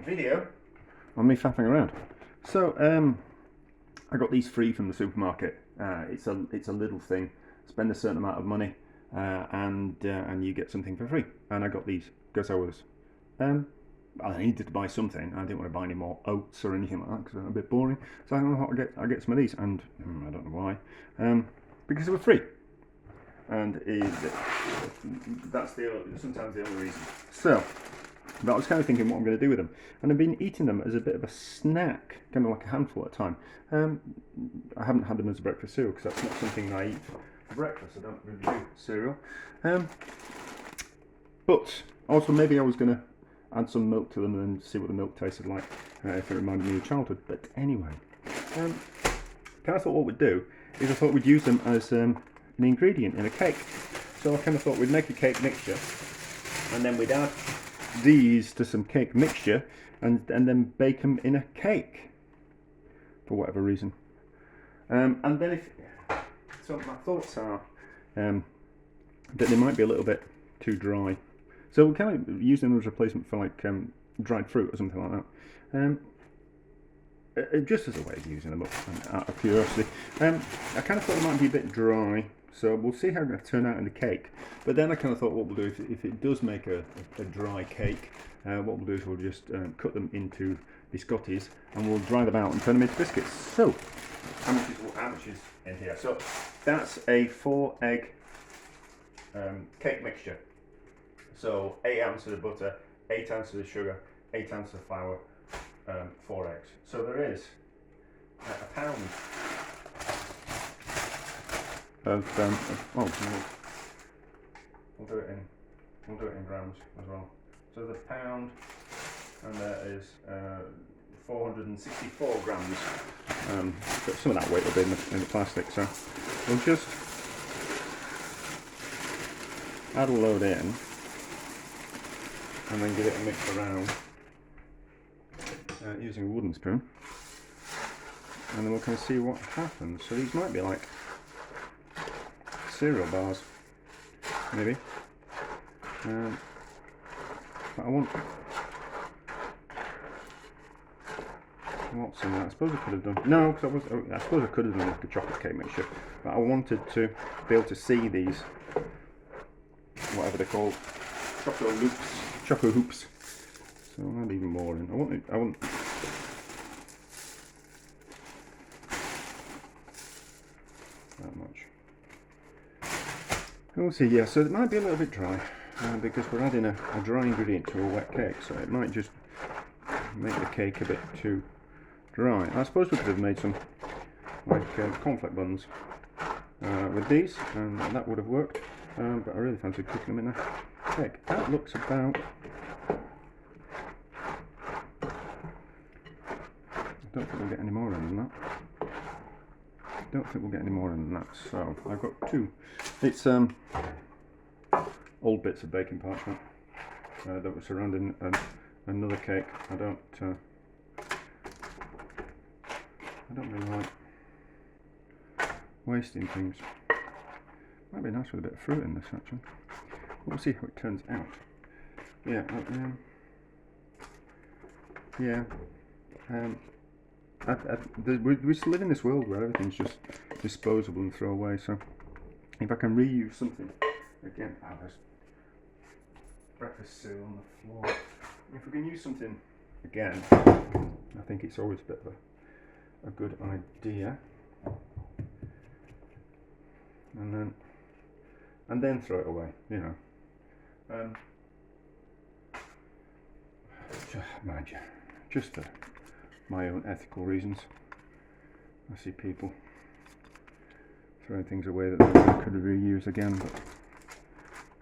video on me faffing around. So I got these free from the supermarket. It's a little thing. Spend a certain amount of money and you get something for free. And I got these because I needed to buy something. I didn't want to buy any more oats or anything like that because they're a bit boring. So I thought I'll get some of these, and I don't know why, because they were free. And that's sometimes the only reason. So, but I was kind of thinking what I'm going to do with them, and I've been eating them as a bit of a snack, kind of like a handful at a time. I haven't had them as a breakfast cereal because that's not something I eat for breakfast. I don't really do cereal. But also maybe I was going to add some milk to them and see what the milk tasted like if it reminded me of childhood. But anyway, kind of thought what we'd do is I thought we'd use them as an ingredient in a cake. So I kind of thought we'd make a cake mixture and then we'd add these to some cake mixture and then bake them in a cake for whatever reason. And then so my thoughts are that they might be a little bit too dry. So we're kind of using them as a replacement for like dried fruit or something like that. Just as a way of using them up out of curiosity. I kind of thought it might be a bit dry, so we'll see how it's going to turn out in the cake. But then I kind of thought what we'll do if it does make a dry cake, what we'll do is we'll just cut them into biscottis and we'll dry them out and turn them into biscuits. So how much is in here? So that's a 4-egg cake mixture. So 8 ounces of butter, 8 ounces of sugar, 8 ounces of flour, 4 eggs. So there is a pound of we'll do it in grams as well. So there's a pound, and there is 464 grams. But some of that weight will be in the plastic. So we'll just add a load in. And then give it a mix around using a wooden spoon, and then we'll kind of see what happens. So these might be like cereal bars, maybe. But I want what's in that? I suppose I could have done because I suppose I could have done like a chocolate cake mixture, but I wanted to be able to see these, whatever they're called, Choco Hoops. So I'll add even more in. I want that much. We'll see. Yeah, so it might be a little bit dry because we're adding a dry ingredient to a wet cake, so it might just make the cake a bit too dry. I suppose we could have made some like cornflake buns with these, and that would have worked. But I really fancy cooking them in a cake. That looks about. I don't think we'll get any more in than that. So I've got two. It's old bits of baking parchment that were surrounding another cake. I don't really like wasting things. Might be nice with a bit of fruit in this actually. We'll see how it turns out. Yeah, we still live in this world where everything's just disposable and throw away. So if I can reuse something again, there's breakfast cereal on the floor. If we can use something again, I think it's always a bit of a good idea. And then throw it away, you know. Mind you, just for my own ethical reasons. I see people throwing things away that they could reuse again, but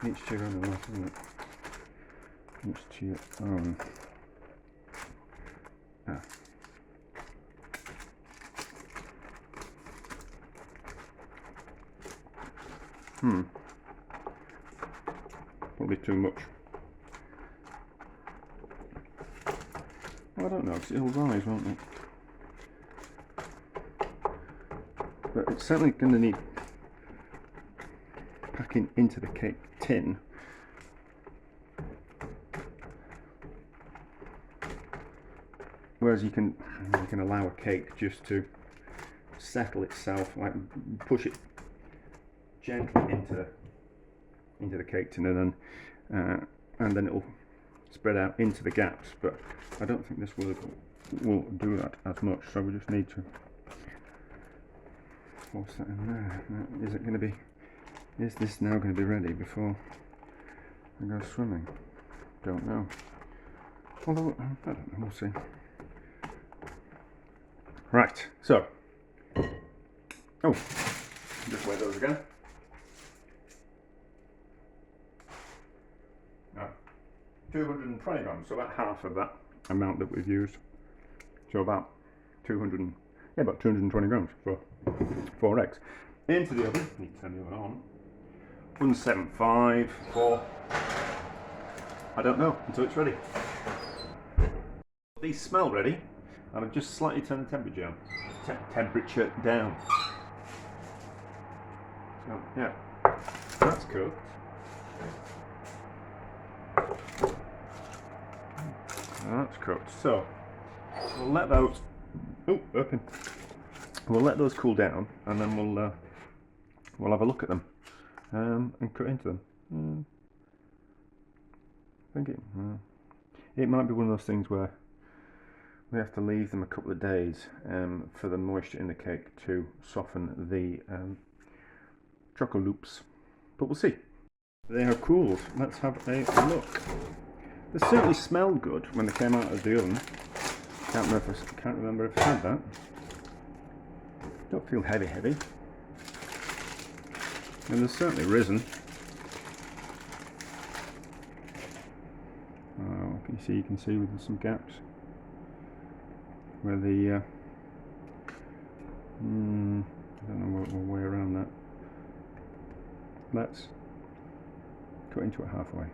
each to your own life, isn't it? Each to your own. Probably too much. Well, I don't know, because it'll rise, won't it? But it's certainly going to need packing into the cake tin Whereas you can allow a cake just to settle itself, like push it gently into the cake tin, and then it'll spread out into the gaps. But I don't think this will do that as much, so we just need to force that in there. Is this now going to be ready before I go swimming? Don't know. Although, I don't know, we'll see. Right, so, just weigh those again. No, 220 grams, so about half of that amount that we've used. So about 220 grams for 4 eggs. Into the oven, you can turn the oven on. 175 for, I don't know, until it's ready. These smell ready, and I've just slightly turned the temperature down. So, yeah, that's cooked. That's cooked. So, we'll let those, open. We'll let those cool down, and then we'll have a look at them and cut into them. I think it might be one of those things where we have to leave them a couple of days for the moisture in the cake to soften the Choco Hoops, but we'll see. They are cooled. Let's have a look. They certainly smelled good when they came out of the oven. Can't remember if I had that. Don't feel heavy, and they've certainly risen. You can see with some gaps where the I don't know what way around that. Let's cut into it halfway.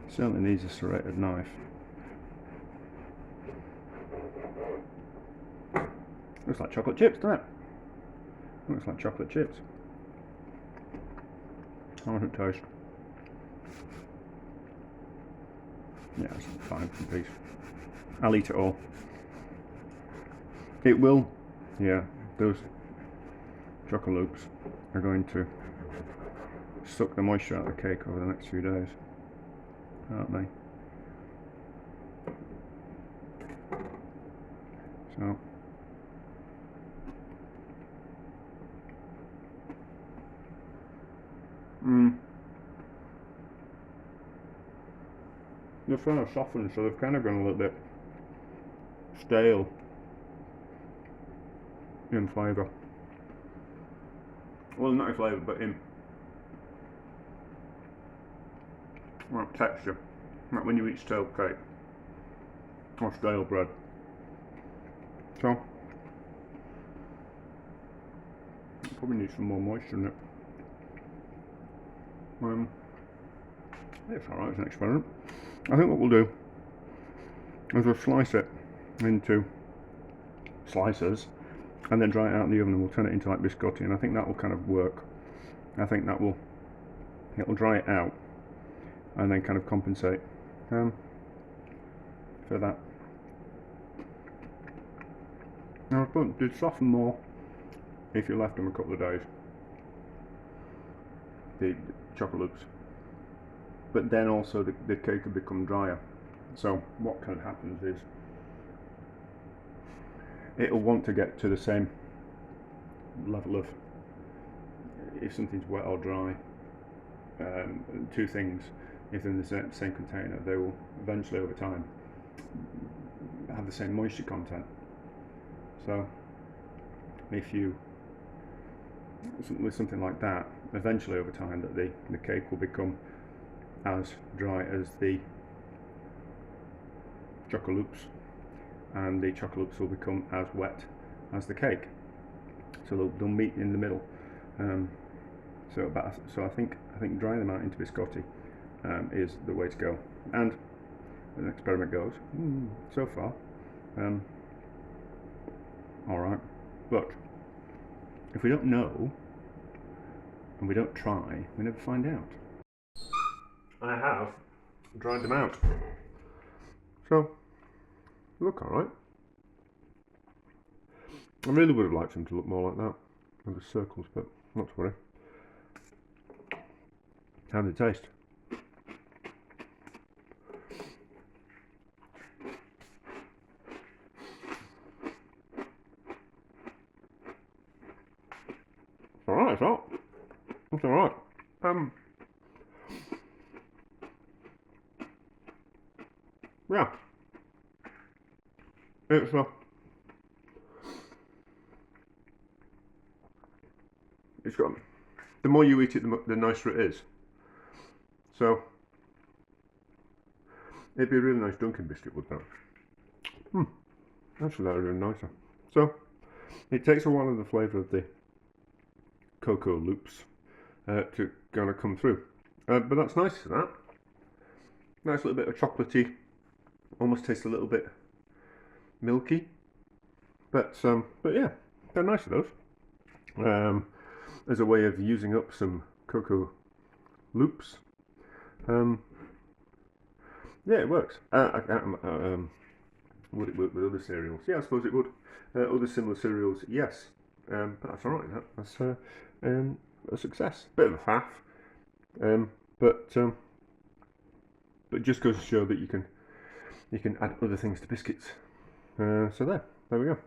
Certainly needs a serrated knife. Looks like chocolate chips, doesn't it? Looks like chocolate chips. How does it taste? Yeah, it's fine for a piece. I'll eat it all. It will, yeah, those Choco Hoops are going to suck the moisture out of the cake over the next few days, aren't they? So, they're kind of softened, so they've kind of gone a little bit stale in flavour. Well, not in flavour, but in texture. Like when you eat stale cake or stale bread. So, probably need some more moisture in it. It's alright, it's an experiment. I think what we'll do is we'll slice it into slices and then dry it out in the oven, and we'll turn it into like biscotti, and I think that will kind of work. I think that it'll dry it out and then kind of compensate for that. Now, I suppose they'd soften more if you left them a couple of days, the Choco Hoops. But then also the cake will become drier. So what kind of happens is it'll want to get to the same level of, if something's wet or dry, two things, if they're in the same container, they will eventually over time have the same moisture content. So if you, with something like that, eventually over time that the cake will become as dry as the Choco Hoops, and the Choco Hoops will become as wet as the cake. So they'll meet in the middle. So I think drying them out into biscotti is the way to go. And as an experiment goes, so far, all right. But if we don't know and we don't try, we never find out. I have dried them out. So, look alright. I really would have liked them to look more like that, and the circles, but not to worry. How do they taste? It's alright, it's not. It's alright. Yeah. It's it's got, the more you eat it, the nicer it is. So, it'd be a really nice Dunkin' biscuit, would that? Actually, that would be nicer. So, it takes a while of the flavour of the Choco Hoops to kind of come through. But that's nice, that. Nice little bit of chocolatey, almost tastes a little bit milky. But yeah, they're nice of those. As a way of using up some Choco Hoops. Yeah, it works. Would it work with other cereals? Yeah, I suppose it would. Other similar cereals, yes. But that's alright. That's a success. Bit of a faff, but it just goes to show that you can add other things to biscuits. So there we go.